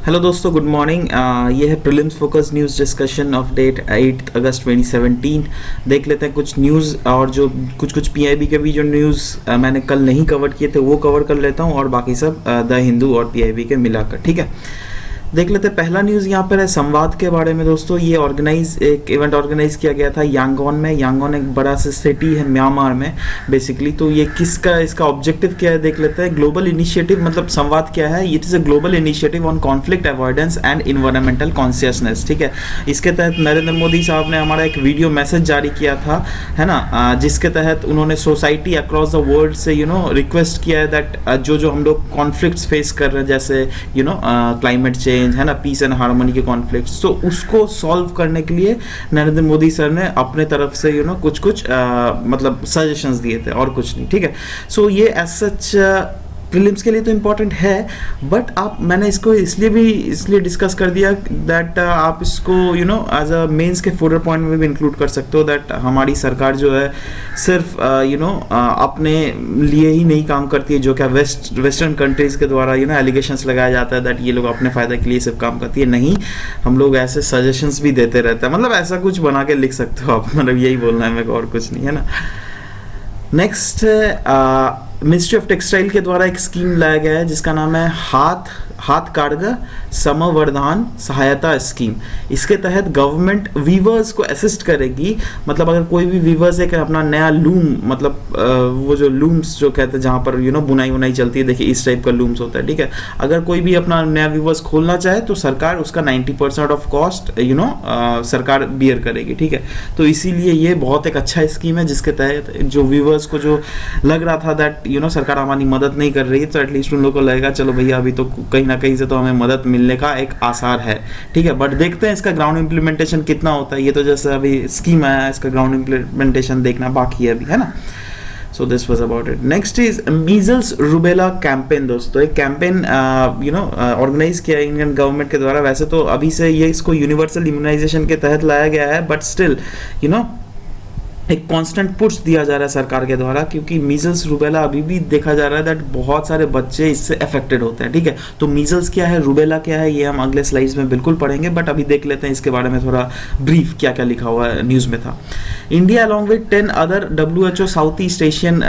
Hello दोस्तों, good morning. ये है prelims focus news discussion of date 8 August 2017। देख लेते हैं कुछ न्यूज़ और जो कुछ पीआईबी के भी जो न्यूज़ मैंने कल नहीं कवर किए थे वो कवर कर लेता हूँ, और बाकी सब द हिंदू और पीआईबी के मिलाकर। ठीक है, देख लेते हैं। पहला न्यूज़ यहाँ पर है संवाद के बारे में दोस्तों। ये एक इवेंट ऑर्गेनाइज किया गया था यांगोन में। यांगोन एक बड़ा सा सिटी है म्यांमार में बेसिकली। तो ये इसका ऑब्जेक्टिव क्या है देख लेते हैं। ग्लोबल इनिशिएटिव, मतलब संवाद क्या है, it is a global initiative on conflict avoidance and environmental consciousness. ठीक है, इसके तहत नरेंद्र मोदी साहब ने हमारा एक वीडियो मैसेज जारी किया था, है ना, जिसके तहत उन्होंने सोसाइटी अक्रॉस द वर्ल्ड से रिक्वेस्ट किया है दैट जो हम लोग कॉन्फ्लिक्ट्स फेस कर रहे हैं, जैसे क्लाइमेट चेंज, है ना, पीस एंड हार्मनी के कॉन्फ्लिक्ट्स, तो उसको सॉल्व करने के लिए नरेंद्र मोदी सर ने अपने तरफ से कुछ मतलब सजेशंस दिए थे और कुछ नहीं। ठीक है, सो ये एज सच प्रीलिम्स के लिए तो इम्पॉर्टेंट है, बट मैंने इसको इसलिए डिस्कस कर दिया दैट आप इसको एज अ मेंस के फोरर पॉइंट में भी इंक्लूड कर सकते हो दैट हमारी सरकार जो है सिर्फ अपने लिए ही नहीं काम करती है, जो क्या वेस्टर्न कंट्रीज़ के द्वारा एलिगेशंस लगाया जाता है दैट ये लोग अपने फ़ायदे के लिए सिर्फ काम करती है। नहीं, हम लोग ऐसे सजेशंस भी देते रहते हैं, मतलब ऐसा कुछ बना के लिख सकते हो आप, मतलब यही बोलना है मेरे को और कुछ नहीं, है ना। नेक्स्ट है मिनिस्ट्री ऑफ टेक्सटाइल के द्वारा एक स्कीम लाया गया है जिसका नाम है हाथ कारगर समवर्धान सहायता स्कीम। इसके तहत गवर्नमेंट वीवर्स को असिस्ट करेगी। मतलब अगर कोई भी वीवर्स एक अपना नया लूम, मतलब वो जो लूम्स जो कहते हैं जहाँ पर बुनाई वुनाई चलती है, देखिए इस टाइप का लूम्स होता है। ठीक है, अगर कोई भी अपना नया वीवर्स खोलना चाहे तो सरकार उसका 90% ऑफ कॉस्ट सरकार बियर करेगी। ठीक है, तो इसीलिए ये बहुत एक अच्छा स्कीम है जिसके तहत जो वीवर्स को जो लग रहा था दैट सरकार हमारी मदद नहीं कर रही है, तो एटलीस्ट उन लोगों को लगेगा चलो भैया अभी तो कहीं ना कहीं से तो हमें मदद मिलने का एक आसार है। ठीक है, बट देखते हैं इसका ग्राउंड इम्प्लीमेंटेशन कितना होता है। ये तो जैसे अभी स्कीम आया है, इसका ग्राउंड इम्प्लीमेंटेशन देखना बाकी है अभी, है ना। सो this was about it. Next is measles rubella campaign दोस्तों। एक कैंपेन ऑर्गेनाइज किया इंडियन गवर्नमेंट के द्वारा। वैसे तो अभी से ये इसको यूनिवर्सल इम्यूनाइजेशन के तहत लाया गया है, बट स्टिल एक कांस्टेंट पुश दिया जा रहा है सरकार के द्वारा, क्योंकि मीजल्स रूबेला अभी भी देखा जा रहा है दैट बहुत सारे बच्चे इससे अफेक्टेड होते हैं। ठीक है, तो मीजल्स क्या है, रूबेला क्या है, ये हम अगले स्लाइड्स में बिल्कुल पढ़ेंगे, बट अभी देख लेते हैं इसके बारे में थोड़ा ब्रीफ क्या क्या लिखा हुआ है न्यूज़ में था। India along with 10 other WHO south east Asian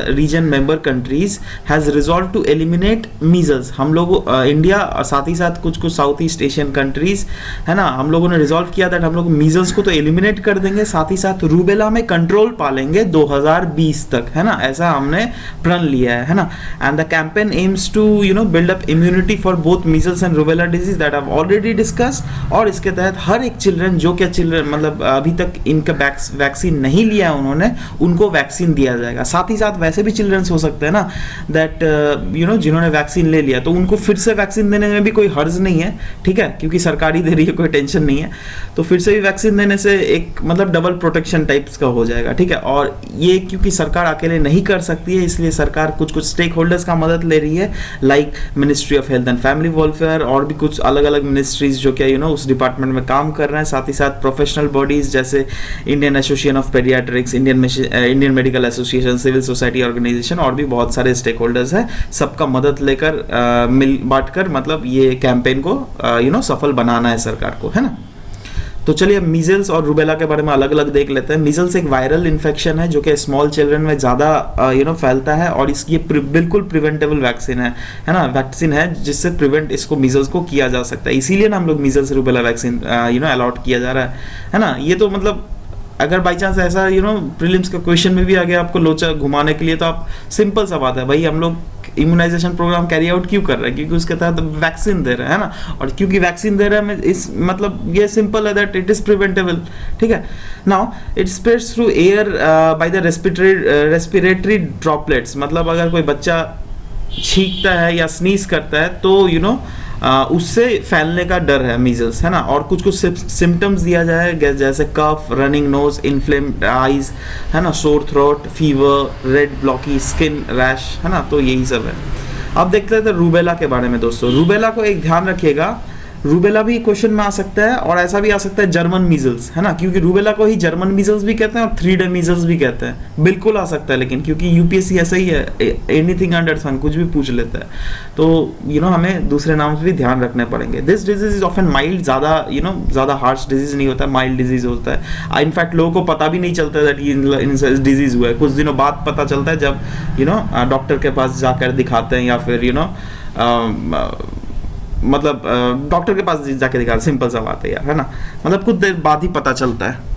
region member countries has resolved to eliminate measles. हम लोग इंडिया और साथ ही साथ कुछ साउथ ईस्ट एशियन कंट्रीज, है ना, हम लोगों ने रिजॉल्व किया दैट हम लोग मीजल्स को तो एलिमिनेट कर देंगे, साथ ही साथ रूबेला में कंट्रोल पालेंगे 2020 तक, है ना। ऐसा हमने प्रण लिया है ना। And the campaign aims to build up immunity for both measles and rubella disease that have already discussed. और इसके तहत हर एक चिल्ड्रन मतलब अभी तक इनका वैक्सीन नहीं लिया है उन्होंने, उनको वैक्सीन दिया जाएगा। साथ ही साथ वैसे भी चिल्ड्रंस हो सकते हैं ना दैट जिन्होंने वैक्सीन ले लिया, तो उनको फिर से वैक्सीन देने में भी कोई हर्ज नहीं है। ठीक है, क्योंकि सरकार ही दे रही है, कोई टेंशन नहीं है। तो फिर से भी वैक्सीन देने से एक मतलब डबल प्रोटेक्शन टाइप्स का हो जाएगा। ठीक है, और ये क्योंकि सरकार अकेले नहीं कर सकती है, इसलिए सरकार कुछ स्टेक होल्डर्स का मदद ले रही है, like ministry of health and family welfare और भी कुछ अलग अलग मिनिस्ट्रीज जो क्या उस डिपार्टमेंट में काम कर रहे हैं। साथ ही साथ प्रोफेशनल बॉडीज जैसे Indian association of paediatrics, Indian medical association, civil society organisation और भी बहुत सारे स्टेक होल्डर्स हैं। सबका मदद लेकर मिल बांट कर मतलब ये कैंपेन को सफल बनाना है सरकार को, है ना। तो चलिए अब मीजल्स और रूबेला के बारे में अलग अलग देख लेते हैं। मीजल्स एक वायरल इन्फेक्शन है जो कि स्मॉल चिल्ड्रन में ज़्यादा फैलता है, और इसकी बिल्कुल प्रिवेंटेबल वैक्सीन है ना, वैक्सीन है जिससे प्रिवेंट इसको मीजल्स को किया जा सकता है। इसीलिए ना हम लोग मीजल्स रूबेला वैक्सीन अलॉट किया जा रहा है ना। ये तो मतलब अगर बाई चांस ऐसा प्रीलिम्स का क्वेश्चन में भी आ गया आपको लोचा घुमाने के लिए, तो आप सिंपल सा बात है भाई, हम लोग इम्यूनाइजेशन प्रोग्राम कैरी आउट क्यों कर रहे हैं, क्योंकि उसके तहत वैक्सीन दे रहे हैं, है ना। और क्योंकि वैक्सीन दे रहे हैं इस मतलब ये सिंपल है दैट इट इज प्रिवेंटेबल। ठीक है, now it spreads through air by the respiratory droplets. मतलब अगर कोई बच्चा छींकता है या स्नीज करता है तो उससे फैलने का डर है मीजल्स, है ना। और कुछ सिम्टम्स दिया जाए जैसे कफ, रनिंग नोज, इन्फ्लेम्ड आईज, है ना, sore throat, fever, red blocky skin rash, है ना। तो यही सब है। अब देखते हैं रूबेला के बारे में दोस्तों। रूबेला को एक ध्यान रखिएगा रूबेला भी क्वेश्चन में आ सकता है, और ऐसा भी आ सकता है जर्मन मीजल्स, है ना, क्योंकि रूबेला को ही जर्मन मीजल्स भी कहते हैं और 3 डे मीजल्स भी कहते हैं। बिल्कुल आ सकता है, लेकिन क्योंकि यूपीएससी ऐसा ही है, एनीथिंग अंडर सन, कुछ भी पूछ लेता है, तो हमें दूसरे नाम से भी ध्यान रखने पड़ेंगे। This disease is often mild, ज़्यादा हार्श डिजीज नहीं होता, माइल्ड डिजीज होता है। इनफैक्ट लोगों को पता भी नहीं चलता दैट ये डिजीज हुआ है, कुछ दिनों बाद पता चलता है जब डॉक्टर के पास जाकर दिखाते हैं, या फिर मतलब डॉक्टर के पास जाके दिखा, सिंपल सा बात है यार, है ना, मतलब कुछ देर बाद ही पता चलता है।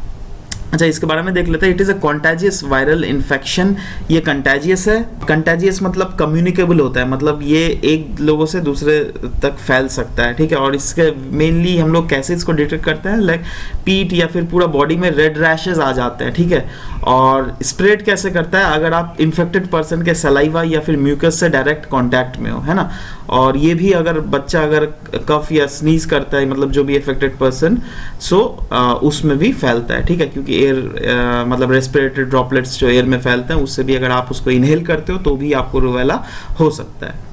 अच्छा, इसके बारे में देख लेते हैं। It is a contagious viral infection. ये कंटेजियस है। कंटेजियस मतलब कम्युनिकेबल होता है, मतलब ये एक लोगों से दूसरे तक फैल सकता है, ठीक है। और इसके मेनली हम लोग कैसे इसको डिटेक्ट करते हैं, लाइक पीठ या फिर पूरा बॉडी में रेड रैशेज आ जाते हैं, ठीक है। और स्प्रेड कैसे करता है, अगर आप इन्फेक्टेड पर्सन के सलाइवा या फिर म्यूकस से डायरेक्ट कॉन्टैक्ट में हो, है ना। और ये भी अगर बच्चा अगर कफ या स्नीज करता है, मतलब जो भी अफेक्टेड पर्सन, सो उसमें भी फैलता है, ठीक है, क्योंकि एयर मतलब रेस्पिरेटरी ड्रॉपलेट्स जो एयर में फैलते हैं, उससे भी अगर आप उसको इनहेल करते हो तो भी आपको रूबेला हो सकता है।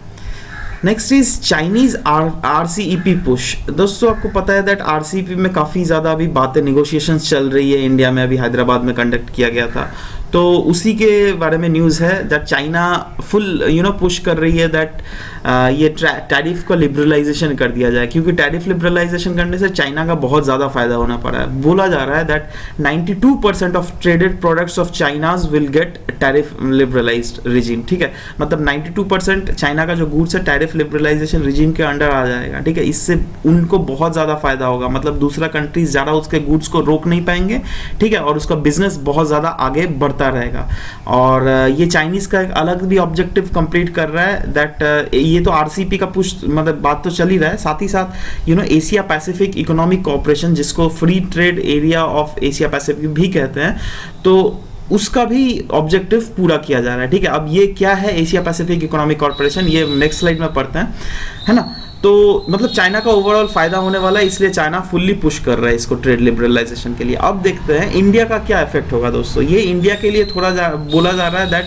Next is Chinese RCEP push. दोस्तों आपको पता है दैट आरसीईपी में काफ़ी ज़्यादा अभी बातें, नेगोशिएशंस चल रही है इंडिया में, अभी हैदराबाद में कंडक्ट किया गया था, तो उसी के बारे में न्यूज़ है दैट चाइना फुल पुश कर रही है दैट ये टैरिफ का लिबरलाइजेशन कर दिया जाए, क्योंकि टैरिफ लिबरलाइजेशन करने से चाइना का बहुत ज़्यादा फायदा होना पड़ा है। बोला जा रहा है that 92% of traded products of China's will get tariff liberalised regime, ठीक है। मतलब 92% चाइना का जो गुड्स है टैरिफ लिबरलाइजेशन रिजीम के अंडर आ जाएगा, ठीक है। इससे उनको बहुत ज़्यादा फायदा होगा, मतलब दूसरा कंट्रीज ज़्यादा उसके गुड्स को रोक नहीं पाएंगे, ठीक है, और उसका बिजनेस बहुत ज़्यादा आगे बढ़ता रहेगा। और ये चाइनीज़ का एक अलग भी ऑब्जेक्टिव कंप्लीट कर रहा है दैट ये तो आरसीपी का पुश, मतलब बात तो चल ही रहा है, साथ ही साथ एशिया पैसिफिक इकोनॉमिक कोऑपरेशन, जिसको free trade area of Asia Pacific भी कहते हैं, तो उसका भी ऑब्जेक्टिव पूरा किया जा रहा है, ठीक है। अब ये क्या है एशिया पैसिफिक इकोनॉमिक कॉर्पोरेशन, ये नेक्स्ट स्लाइड में पढ़ते हैं, है ना। तो मतलब चाइना का ओवरऑल फायदा होने वाला है, इसलिए चाइना फुल्ली पुश कर रहा है इसको ट्रेड लिबरलाइजेशन के लिए। अब देखते हैं इंडिया का क्या इफेक्ट होगा दोस्तों। ये इंडिया के लिए थोड़ा बोला जा रहा है दैट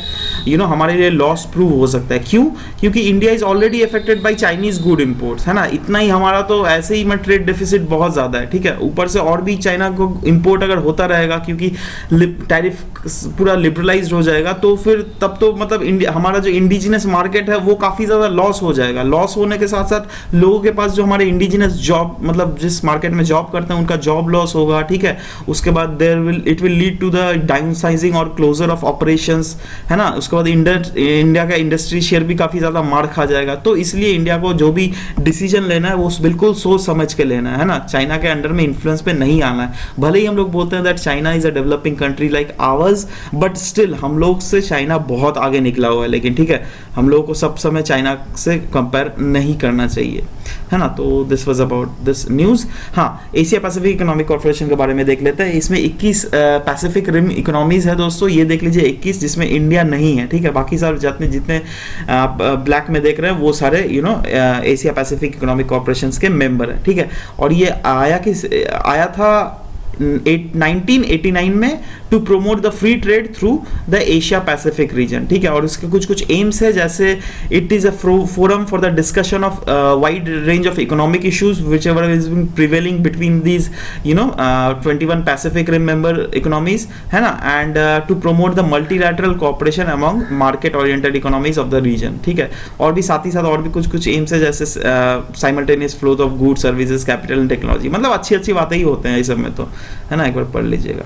हमारे लिए लॉस प्रूव हो सकता है। क्यों? क्योंकि India is already affected by Chinese good imports, है ना। इतना ही हमारा तो ऐसे ही में ट्रेड डेफिसिट बहुत ज़्यादा है, ठीक है। ऊपर से और भी चाइना को इंपोर्ट अगर होता रहेगा, क्योंकि टैरिफ पूरा लिबरलाइज हो जाएगा, तो फिर तब तो मतलब इंडिया, हमारा जो इंडिजिनस मार्केट है वो काफ़ी ज़्यादा लॉस हो जाएगा। लॉस होने के साथ साथ लोगों के पास जो हमारे इंडिजिनस जॉब, मतलब जिस मार्केट में जॉब करते हैं, उनका जॉब लॉस होगा, ठीक है। उसके बाद it will lead to the downsizing और क्लोजर ऑफ ऑपरेशंस, है ना। उसके बाद इंडिया का इंडस्ट्री शेयर भी काफ़ी ज़्यादा मार खा जाएगा। तो इसलिए इंडिया को जो भी डिसीजन लेना है वो बिल्कुल सोच समझ के लेना है ना। चाइना के अंडर में इन्फ्लुएंस पे नहीं आना है। भले ही हम लोग बोलते हैं that China is a developing country like ours, but still हम लोग से चाइना बहुत आगे निकला हुआ है, लेकिन ठीक है, हम लोगों को सब समय चाइना से कंपेयर नहीं करना चाहिए, है ना। तो this was about this news. हाँ, एशिया पैसिफिक इकोनॉमिक कॉर्पोरेशन के बारे में देख लेते हैं। इसमें 21 पैसिफिक रिम इकोनॉमीज है दोस्तों, ये देख लीजिए 21, जिसमें इंडिया नहीं है, ठीक है। बाकी सारे जितने ब्लैक में देख रहे हैं वो सारे एशिया पैसिफिक इकोनॉमिक कॉर्पोरेशन के मेंबर है, ठीक है। और ये आया था 1989 में to promote the free trade through the Asia Pacific region, ठीक है। और इसके कुछ एम्स है, जैसे it is a forum for the discussion of wide range of economic issues which ever is been prevailing between these 21 Pacific rim member economies, है ना, and to promote the multilateral cooperation among market oriented economies of the region, ठीक है। और भी साथ ही साथ और भी कुछ एम्स है, जैसे simultaneous flow of goods, services, capital and technology. मतलब अच्छी बातें ही होते हैं इस सब में, तो है ना, एक बार पढ़ लीजिएगा।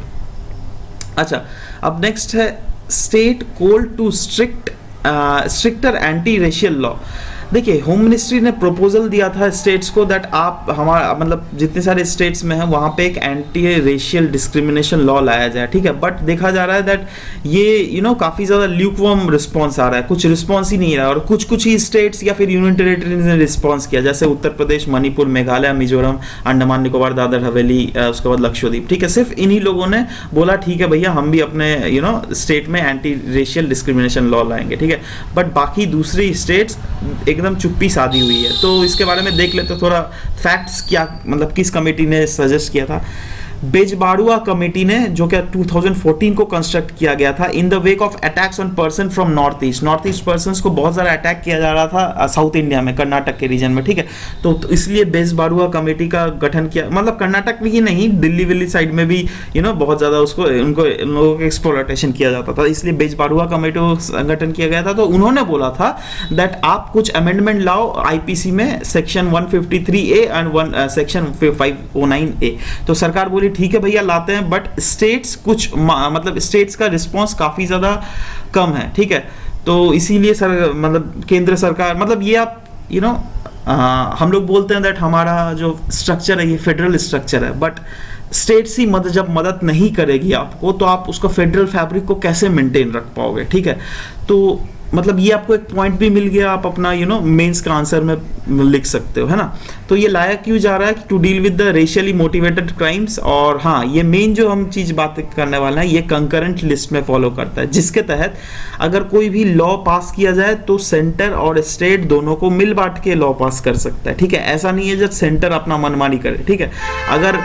अच्छा, अब नेक्स्ट है state call to stricter anti racial law. देखिए, होम मिनिस्ट्री ने प्रपोजल दिया था स्टेट्स को दैट आप हमारा मतलब जितने सारे स्टेट्स में हैं वहाँ पे एक एंटी रेशियल डिस्क्रिमिनेशन लॉ लाया जाए, ठीक है। बट देखा जा रहा है दैट ये काफ़ी ज़्यादा ल्यूकवार्म रिस्पॉन्स आ रहा है, कुछ रिस्पॉन्स ही नहीं रहा। और कुछ ही स्टेट्स या फिर यूनियन टेरिटरीज ने रिस्पॉन्स किया, जैसे उत्तर प्रदेश, मणिपुर, मेघालय, मिजोरम, अंडमान निकोबार, दादर हवेली, उसके बाद लक्षद्वीप, ठीक है। सिर्फ इन्हीं लोगों ने बोला ठीक है भैया, हम भी अपने स्टेट में एंटी रेशियल डिस्क्रिमिनेशन लॉ लाएंगे, ठीक है। बट बाकी दूसरी स्टेट्स एकदम चुप्पी साधी हुई है। तो इसके बारे में देख लेते थोड़ा फैक्ट्स, क्या मतलब किस कमेटी ने सजेस्ट किया था। बेजबाड़ुआ कमेटी ने, जो कि 2014 को कंस्ट्रक्ट किया गया था, in the wake of attacks on person from north east persons को बहुत ज़्यादा अटैक किया जा रहा था साउथ इंडिया में, कर्नाटक के रीजन में, ठीक है। तो इसलिए बेजबाड़ुआ कमेटी का गठन किया, मतलब कर्नाटक में ही नहीं, दिल्ली विल्ली साइड में भी बहुत ज़्यादा उनको उन लोगों को एक्सप्लॉयटेशन किया जाता था, इसलिए बेजबाड़ुआ कमेटी को गठन किया गया था। तो उन्होंने बोला था दैट आप कुछ अमेंडमेंट लाओ आईपीसी में section 153A and section 509A। तो सरकार बोली ठीक है भैया लाते हैं, बट स्टेट्स कुछ मतलब स्टेट्स का रिस्पॉन्स काफ़ी ज़्यादा कम है, ठीक है। तो इसीलिए मतलब केंद्र सरकार, मतलब ये आप हम लोग बोलते हैं दैट हमारा जो स्ट्रक्चर है ये फेडरल स्ट्रक्चर है, बट स्टेट्स ही जब मदद नहीं करेगी आपको, तो आप उसका फेडरल फैब्रिक को कैसे मेंटेन रख पाओगे, ठीक है। तो मतलब ये आपको एक पॉइंट भी मिल गया, आप अपना मेंस का आंसर में लिख सकते हो, है ना। तो ये लाया क्यों जा रहा है कि to deal with the racially motivated crimes, और हाँ ये मेन जो हम चीज़ बात करने वाला है ये कंकरेंट लिस्ट में फॉलो करता है, जिसके तहत अगर कोई भी लॉ पास किया जाए तो सेंटर और स्टेट दोनों को मिल बांट के लॉ पास कर सकता है, ठीक है। ऐसा नहीं है जब सेंटर अपना मनमानी करे, ठीक है। अगर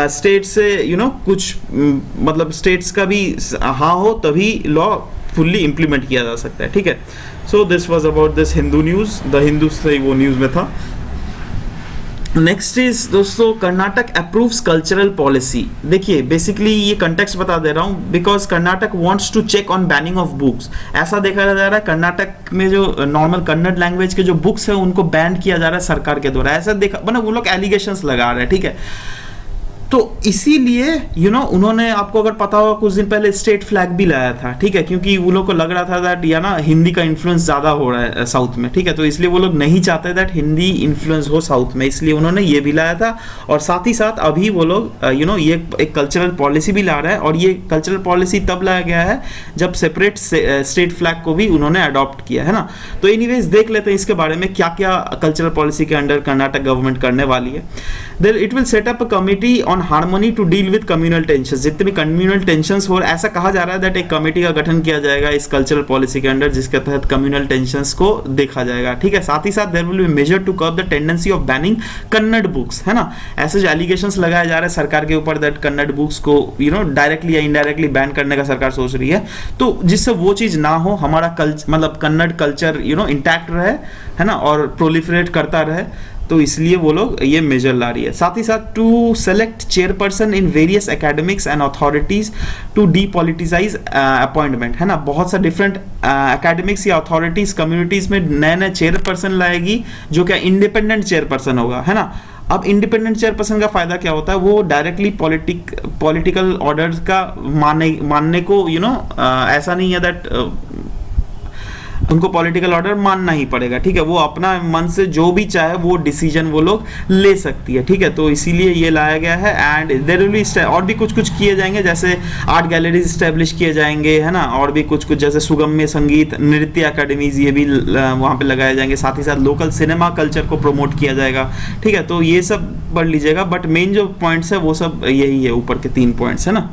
स्टेट से कुछ मतलब स्टेट्स का भी हाँ हो तभी लॉ फुल्ली इंप्लीमेंट किया जा सकता है, ठीक है। So this was about this Hindu news, the Hindu से वो न्यूज़ में था। नेक्स्ट इज दोस्तों, कर्नाटक अप्रूव्स कल्चरल पॉलिसी। देखिए बेसिकली ये कंटेक्स्ट बता दे रहा हूँ, because Karnataka wants to check on banning of books. ऐसा देखा जा रहा है कर्नाटक में जो नॉर्मल कन्नड़ लैंग्वेज के जो बुक्स है उनको बैन किया जा रहा है सरकार के द्वारा, ऐसा देखा मतलब वो लोग एलिगेशंस लगा रहे हैं, ठीक है। तो इसीलिए उन्होंने, आपको अगर पता होगा कुछ दिन पहले स्टेट फ्लैग भी लाया था, ठीक है, क्योंकि वो लोग को लग रहा था दैट हिंदी का इन्फ्लुएंस ज़्यादा हो रहा है साउथ में, ठीक है। तो इसलिए वो लोग नहीं चाहते दैट हिंदी इन्फ्लुएंस हो साउथ में, इसलिए उन्होंने ये भी लाया था। और साथ ही साथ अभी वो लोग ये एक कल्चरल पॉलिसी भी ला रहा है, और ये कल्चरल पॉलिसी तब लाया गया है जब सेपरेट स्टेट फ्लैग को भी उन्होंने अडॉप्ट किया है ना। तो एनीवेज देख लेते हैं इसके बारे में क्या क्या कल्चरल पॉलिसी के अंडर कर्नाटक गवर्नमेंट करने वाली है। Then it will set up a committee on harmony to deal with communal tension. जितने भी कम्युनल टेंशंस हो, ऐसा कहा जा रहा है दैट एक कमेटी का गठन किया जाएगा इस कल्चरल पॉलिसी के अंडर, जिसके तहत कम्युनल टेंशंस को देखा जाएगा, ठीक है। साथ ही साथ there will be major to curb the tendency of banning Kannada books, है ना। ऐसे जो एलिगेशंस लगाए जा रहे हैं सरकार के ऊपर दैट कन्नड़ बुक्स को डायरेक्टली या इनडायरेक्टली बैन करने का सरकार सोच रही है, तो जिससे वो चीज ना हो, हमारा मतलब कन्नड़ कल्चर इंटैक्ट रहे, है ना, और प्रोलिफरेट करता रहे, तो इसलिए वो लोग ये मेजर ला रही है। साथ ही साथ to select chairperson in various academics and authorities to depoliticise appointment, है ना। बहुत सा डिफरेंट एकेडमिक्स या अथॉरिटीज कम्युनिटीज में नए नए चेयरपर्सन लाएगी, जो क्या इंडिपेंडेंट चेयरपर्सन होगा, है ना। अब इंडिपेंडेंट चेयरपर्सन का फायदा क्या होता है, वो डायरेक्टली पॉलिटिकल ऑर्डर का मानने को ऐसा नहीं है दैट उनको पॉलिटिकल ऑर्डर मानना ही पड़ेगा, ठीक है। वो अपना मन से जो भी चाहे वो डिसीजन वो लोग ले सकती है, ठीक है। तो इसीलिए ये लाया गया है। एंड देयर विल बी और भी कुछ कुछ किए जाएंगे, जैसे आर्ट गैलरीज स्टैब्लिश किए जाएंगे, है ना, और भी कुछ कुछ जैसे सुगम्य संगीत नृत्य अकेडमीज ये भी वहाँ पे लगाए जाएंगे। साथ ही साथ लोकल सिनेमा कल्चर को प्रमोट किया जाएगा, ठीक है। तो ये सब पढ़ लीजिएगा, बट मेन जो पॉइंट्स है वो सब यही है, ऊपर के 3 पॉइंट्स, है ना।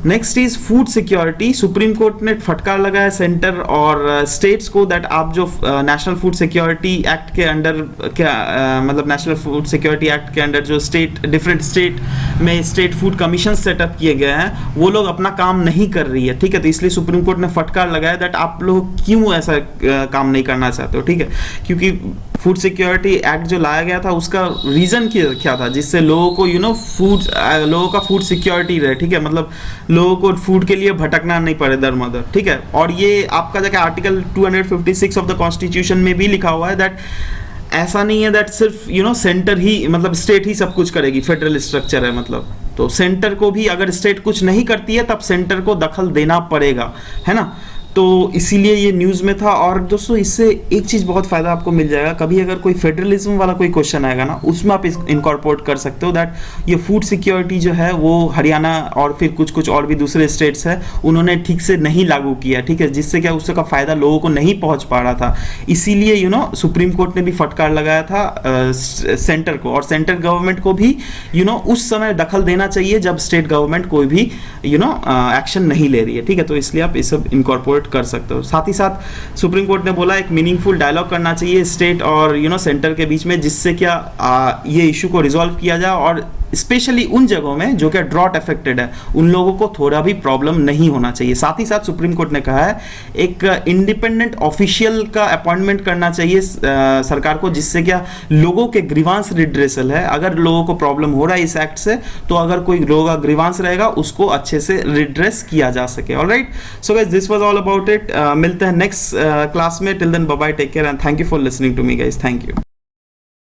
Next is food security. Supreme court ने फटकार लगाया सेंटर और स्टेट्स को दैट आप जो नेशनल फूड सिक्योरिटी एक्ट के अंडर क्या मतलब नेशनल फूड सिक्योरिटी एक्ट के अंडर जो डिफरेंट स्टेट में स्टेट फूड कमीशन सेटअप किए गए हैं, वो लोग अपना काम नहीं कर रही है, ठीक है। तो इसलिए सुप्रीम कोर्ट ने फटकार लगाया दैट आप लोग क्यों ऐसा काम नहीं करना चाहते हो, ठीक है। क्योंकि फूड सिक्योरिटी एक्ट जो लाया गया था उसका रीज़न क्या था, जिससे लोगों को लोगों का फूड सिक्योरिटी रहे, ठीक है। मतलब लोगों को फूड के लिए भटकना नहीं पड़े दर मदर, ठीक है। और ये आपका जाके आर्टिकल 256 ऑफ द कॉन्स्टिट्यूशन में भी लिखा हुआ है दैट ऐसा नहीं है दैट सिर्फ सेंटर ही मतलब स्टेट ही सब कुछ करेगी, फेडरल स्ट्रक्चर है मतलब, तो सेंटर को भी अगर स्टेट कुछ नहीं करती है तब सेंटर को दखल देना पड़ेगा, है ना। तो इसीलिए ये न्यूज़ में था। और दोस्तों इससे एक चीज़ बहुत फ़ायदा आपको मिल जाएगा, कभी अगर कोई फेडरलिज्म वाला कोई क्वेश्चन आएगा ना, उसमें आप इनकॉर्पोरेट कर सकते हो दैट ये फूड सिक्योरिटी जो है वो हरियाणा और फिर कुछ कुछ और भी दूसरे स्टेट्स है उन्होंने ठीक से नहीं लागू किया, ठीक है, जिससे क्या उसका फ़ायदा लोगों को नहीं पहुँच पा रहा था। इसीलिए सुप्रीम कोर्ट ने भी फटकार लगाया था सेंटर को, और सेंटर गवर्नमेंट को भी उस समय दखल देना चाहिए जब स्टेट गवर्नमेंट कोई भी एक्शन नहीं ले रही है, ठीक है। तो इसलिए आप ये सब इनकॉर्पोरेट कर सकते हो। साथ ही साथ सुप्रीम कोर्ट ने बोला एक मीनिंगफुल डायलॉग करना चाहिए स्टेट और सेंटर के बीच में, जिससे क्या ये इशू को रिजॉल्व किया जाए और स्पेशली उन जगहों में जो कि ड्रॉट अफेक्टेड है, उन लोगों को थोड़ा भी प्रॉब्लम नहीं होना चाहिए। साथ ही साथ सुप्रीम कोर्ट ने कहा है एक इंडिपेंडेंट ऑफिशियल का अपॉइंटमेंट करना चाहिए सरकार को, जिससे क्या लोगों के ग्रीवांस रिड्रेसल है, अगर लोगों को प्रॉब्लम हो रहा है इस एक्ट से, तो अगर कोई लोगों का ग्रीवांस रहेगा उसको अच्छे से रिड्रेस किया जा सके। Alright, so guys this was all about it. मिलते हैं नेक्स्ट क्लास में। Till then bye bye, take care and thank you for listening to me guys, thank you.